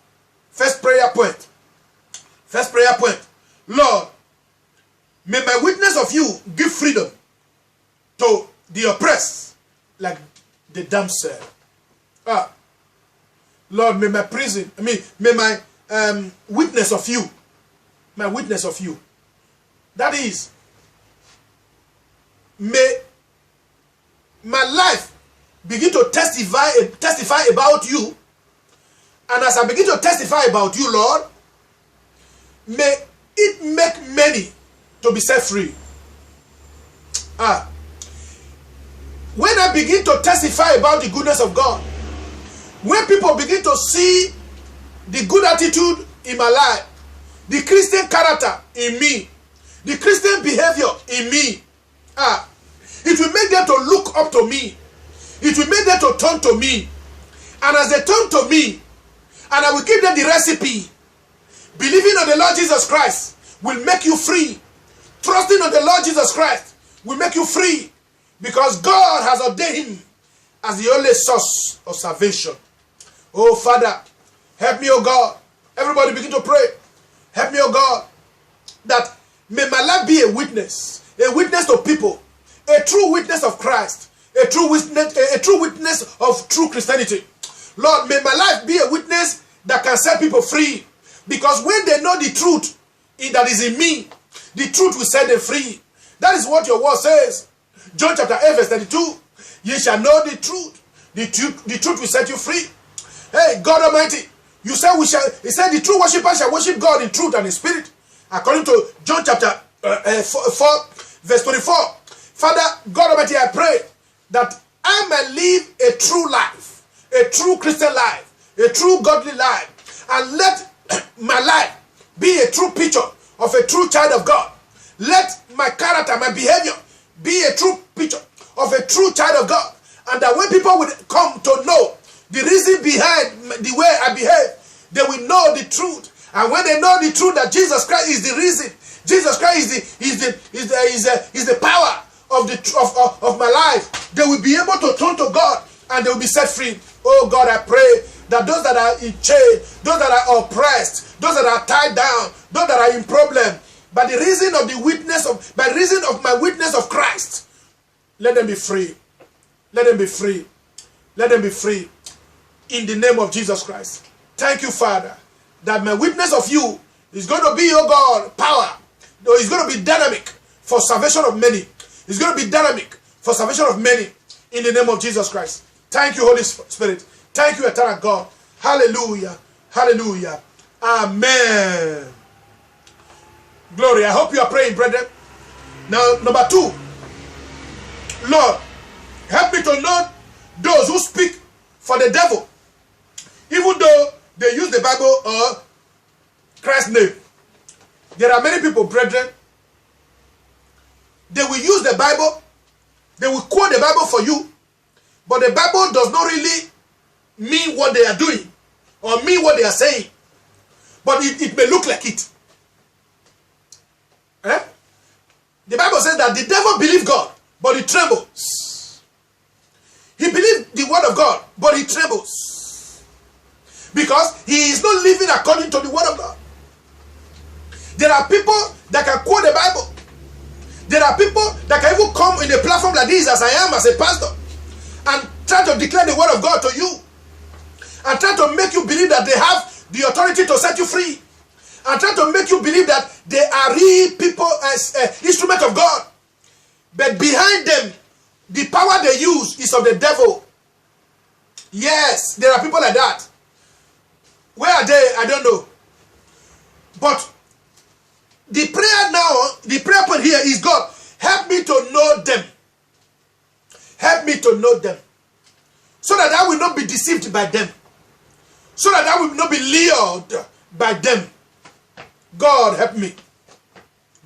First prayer point. Lord, may my witness of you give freedom to the oppressed, like the damsel. Lord, may my witness of you, that is, may my life begin to testify about you. And as I begin to testify about you, Lord, may it make many to be set free. When I begin to testify about the goodness of God, when people begin to see the good attitude in my life, the Christian character in me, the Christian behavior in me, it will make them to look up to me. It will make them to turn to me. And as they turn to me, and I will give them the recipe, believing on the Lord Jesus Christ will make you free. Trusting on the Lord Jesus Christ will make you free, because God has ordained him as the only source of salvation. Oh Father, help me, oh God. Everybody begin to pray. Help me, oh God, that may my life be a witness to people, a true witness of Christ, a true witness of true Christianity. Lord, may my life be a witness that can set people free, because when they know the truth that is in me, the truth will set them free. That is what your word says. John chapter 8 verse 32. Ye shall know the truth. The truth will set you free. Hey, God Almighty, you said he said the true worshiper shall worship God in truth and in spirit. According to John chapter 4 verse 24. Father, God Almighty, I pray that I may live a true life, a true Christian life, a true godly life, and let my life be a true picture of a true child of God. Let my character, my behavior be a true picture of a true child of God. And that when people will come to know the reason behind the way I behave, they will know the truth. And when they know the truth that Jesus Christ is the reason, Jesus Christ is the power of my life, they will be able to turn to God and they will be set free. Oh God, I pray that those that are in chain, those that are oppressed, those that are tied down, those that are in problem, by reason of my witness of Christ, let them be free. Let them be free. Let them be free. In the name of Jesus Christ. Thank you, Father, that my witness of you is going to be, oh God, power. It's going to be dynamic for salvation of many. It's going to be dynamic for salvation of many. In the name of Jesus Christ. Thank you, Holy Spirit. Thank you, eternal God. Hallelujah. Hallelujah. Amen. Glory. I hope you are praying, brethren. Now, number 2. Lord, help me to know those who speak for the devil, even though they use the Bible or Christ's name. There are many people, brethren, they will use the Bible, they will quote the Bible for you, but the Bible does not really mean what they are doing or mean what they are saying. But it may look like it. Eh? The Bible says that the devil believed God, but he trembles. He believed the word of God, but he trembles. Because he is not living according to the word of God. There are people that can quote the Bible. There are people that can even come in a platform like this, as I am, as a pastor, and try to declare the word of God to you, and try to make you believe that they have the authority to set you free, and try to make you believe that they are real people as instruments of God. But behind them, the power they use is of the devil. Yes, there are people like that. Where are they? I don't know. But the prayer now, the prayer point here is, God, help me to know them. Help me to know them. So that I will not be deceived by them. So that I will not be lured by them. God help me.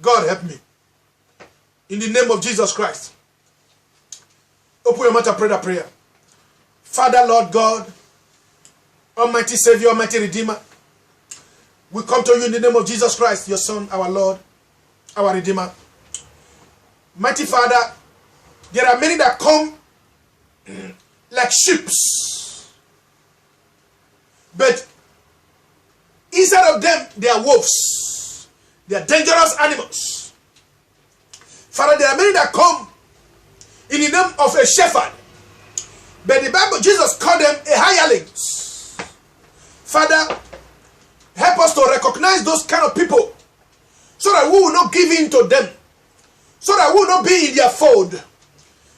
God help me. In the name of Jesus Christ. Open your mouth and pray that prayer. Father, Lord God, Almighty Savior, Almighty Redeemer, we come to you in the name of Jesus Christ, your Son, our Lord, our Redeemer. Mighty Father, there are many that come like sheep, but inside of them, they are wolves. They are dangerous animals. Father, there are many that come in the name of a shepherd, but the Bible, Jesus called them a hirelings. Father, help us to recognize those kind of people, so that we will not give in to them, so that we will not be in their fold.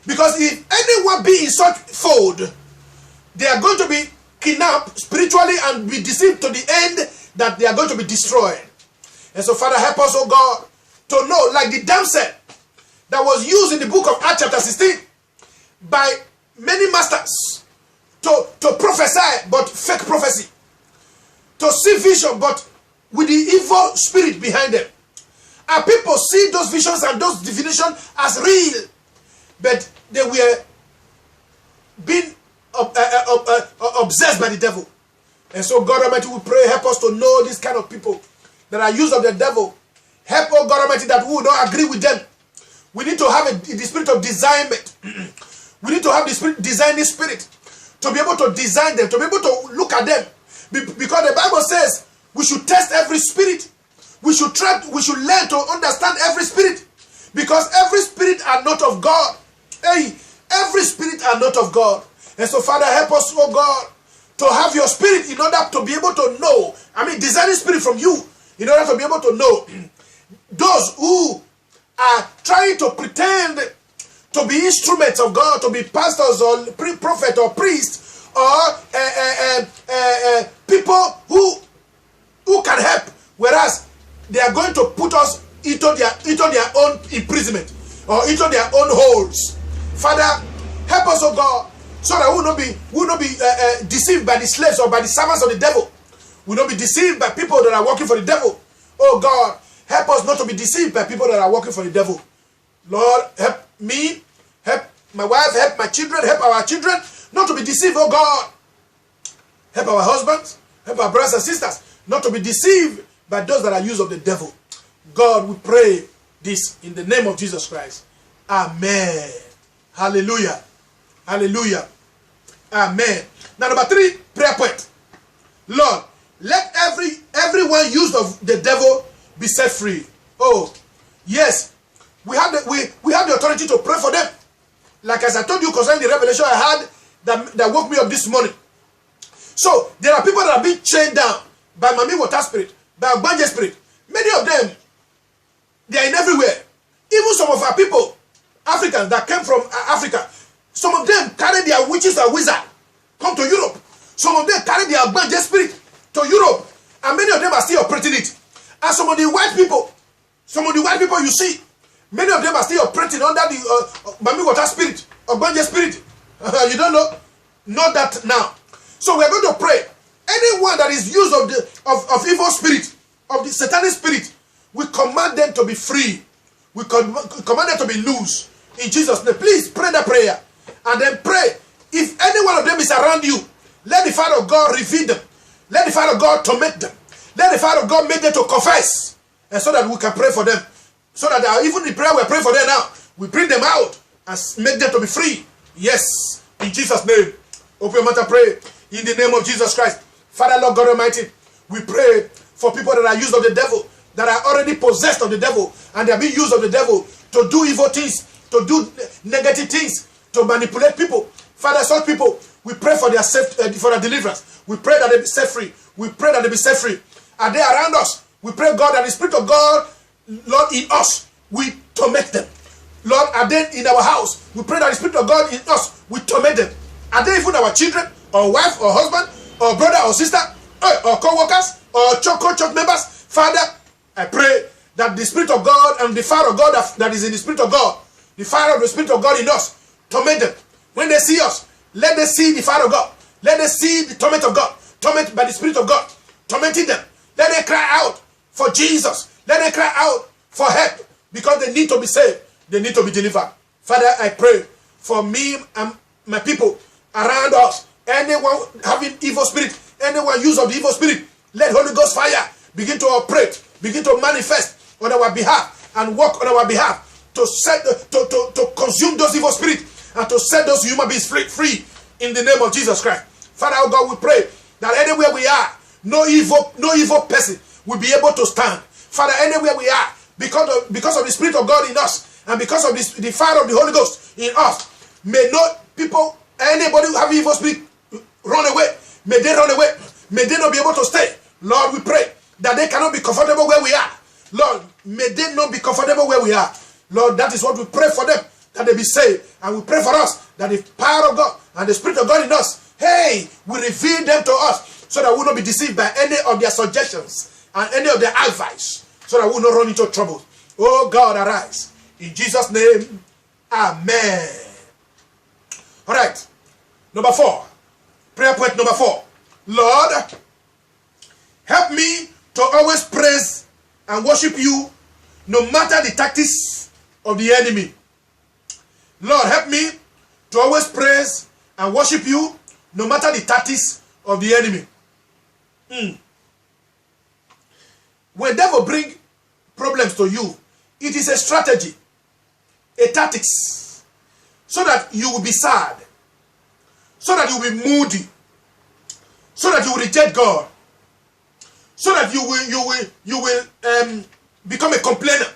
Because if anyone be in such fold, they are going to be kidnapped spiritually and be deceived to the end that they are going to be destroyed. And so, Father, help us, oh God, to know, like the damsel that was used in the book of Acts chapter 16 by many masters to prophesy, but fake prophecy, to see vision, but with the evil spirit behind them. And people see those visions and those definitions as real, but they were being obsessed by the devil. And so, God Almighty, we pray, help us to know these kind of people that are used of the devil. Help, oh God Almighty, that we will not agree with them. We need to have the spirit of discernment. We need to have the designing spirit to be able to design them, to be able to look at them. Because the Bible says we should test every spirit. We should learn to understand every spirit. Because every spirit are not of God. Hey, every spirit are not of God. And so, Father, help us, oh God, to have your spirit in order to be able to know. Designing spirit from you in order to be able to know those who are trying to pretend to be instruments of God, to be pastors or prophet or priest, or people who can help, whereas they are going to put us into their own imprisonment or into their own holes. Father, help us, oh God, so that we will not be deceived by the slaves or by the servants of the devil. We will not be deceived by people that are working for the devil. Oh God, help us not to be deceived by people that are working for the devil. Lord, help me, help my wife, help my children, help our children not to be deceived, oh God. Help our husbands, help our brothers and sisters not to be deceived by those that are used of the devil. God, we pray this in the name of Jesus Christ. Amen. Hallelujah. Hallelujah. Amen. Now, number 3, prayer point. Lord, let everyone used of the devil be set free. Oh, yes. We have the authority to pray for them. Like as I told you concerning the revelation I had that woke me up this morning. So, there are people that are being chained down by Mami Water spirit, by Ogbanje spirit. Many of them, they are in everywhere. Even some of our people, Africans that came from Africa, some of them carry their witches and wizards, come to Europe. Some of them carry their Ogbanje spirit to Europe. And many of them are still operating it. And some of the white people you see, many of them are still operating under the Mami Water spirit, Ogbanje spirit. You don't know that now. So we are going to pray. Anyone that is used of evil spirit, of the satanic spirit, we command them to be free. We command them to be loose. In Jesus' name, please pray that prayer. And then pray. If any one of them is around you, let the fire of God reveal them. Let the fire of God torment them. Let the fire of God make them to confess. And so that we can pray for them. So that even the prayer we're praying for them now, we bring them out and make them to be free. Yes, in Jesus' name. Open your mouth and pray. In the name of Jesus Christ. Father, Lord God Almighty, we pray for people that are used of the devil, that are already possessed of the devil, and they are being used of the devil to do evil things, to do negative things, to manipulate people. Father, such people, we pray for their for their deliverance. We pray that they be set free. We pray that they be set free. Are they around us? We pray, God, that the Spirit of God, Lord, in us, we torment them. Lord, are they in our house? We pray that the Spirit of God in us, we torment them. Are they even our children, or wife, or husband, or brother, or sister, or co-workers, or church members? Father, I pray that the Spirit of God and the fire of God that is in the Spirit of God, the fire of the Spirit of God in us, torment them. When they see us, let them see the fire of God. Let them see the torment of God. Torment by the Spirit of God. Tormenting them. Let them cry out for Jesus. Let them cry out for help. Because they need to be saved. They need to be delivered. Father, I pray for me and my people around us. Anyone having evil spirit, anyone use of the evil spirit, let Holy Ghost fire begin to operate, begin to manifest on our behalf and work on our behalf to consume those evil spirits and to set those human beings free in the name of Jesus Christ. Father, oh God, we pray that anywhere we are, no evil person will be able to stand. Father, anywhere we are, because of the Spirit of God in us and because of the fire of the Holy Ghost in us, may not people, anybody who have evil spirit run away. May they run away. May they not be able to stay. Lord, we pray that they cannot be comfortable where we are. Lord, may they not be comfortable where we are. Lord, that is what we pray for them, that they be saved. And we pray for us, that the power of God and the Spirit of God in us, hey, will reveal them to us, so that we will not be deceived by any of their suggestions and any of their advice, so that we will not run into trouble. Oh God, arise. In Jesus' name, amen. All right. Number 4. Prayer point number 4. Lord, help me to always praise and worship you no matter the tactics of the enemy. Lord, help me to always praise and worship you no matter the tactics of the enemy. When devil bring problems to you, it is a strategy, a tactics, so that you will be sad, so that you will be moody, so that you will reject God, so that you will become a complainer,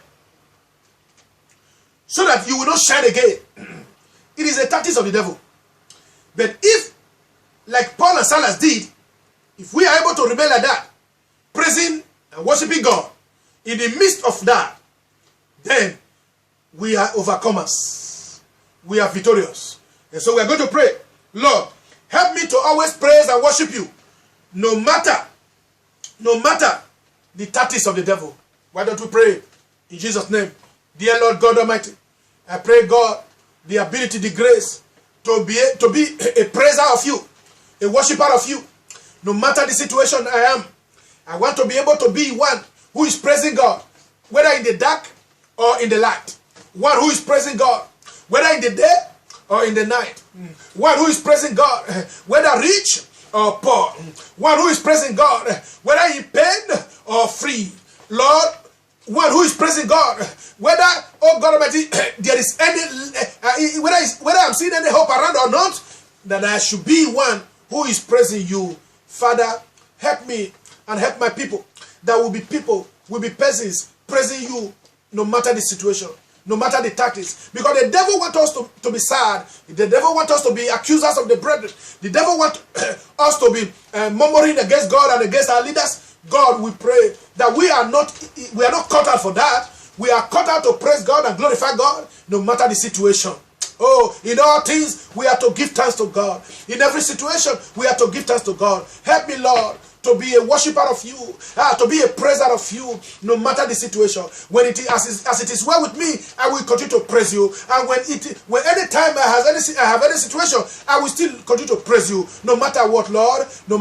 so that you will not shine again. It is a tactics of the devil. But if, like Paul and Silas did, if we are able to remain like that, praising and worshiping God, in the midst of that, then we are overcomers. We are victorious. And so we are going to pray, Lord, help me to always praise and worship you, no matter the tactics of the devil. Why don't we pray in Jesus' name? Dear Lord God Almighty, I pray, God, the ability, the grace to be a praiser of you, a worshiper of you, no matter the situation I am. I want to be able to be one who is praising God, whether in the dark or in the light. One who is praising God, whether in the day or in the night. One who is praising God, whether rich or poor. One who is praising God, whether in pain or free. Lord, one who is praising God, whether, oh God Almighty, there is any, whether I'm seeing any hope around or not, that I should be one who is praising you. Father, help me and help my people. That will be people, will be persons praising you no matter the situation, no matter the tactics. Because the devil wants us to be sad. The devil wants us to be accusers of the brethren. The devil wants us to be murmuring against God and against our leaders. God, we pray that we are not cut out for that. We are cut out to praise God and glorify God no matter the situation. Oh, in all things, we are to give thanks to God. In every situation, we are to give thanks to God. Help me, Lord, to be a worshiper of you, to be a praiser of you, no matter the situation. When it is as it is well with me, I will continue to praise you. And when any time I have any situation, I will still continue to praise you, no matter what, Lord, no matter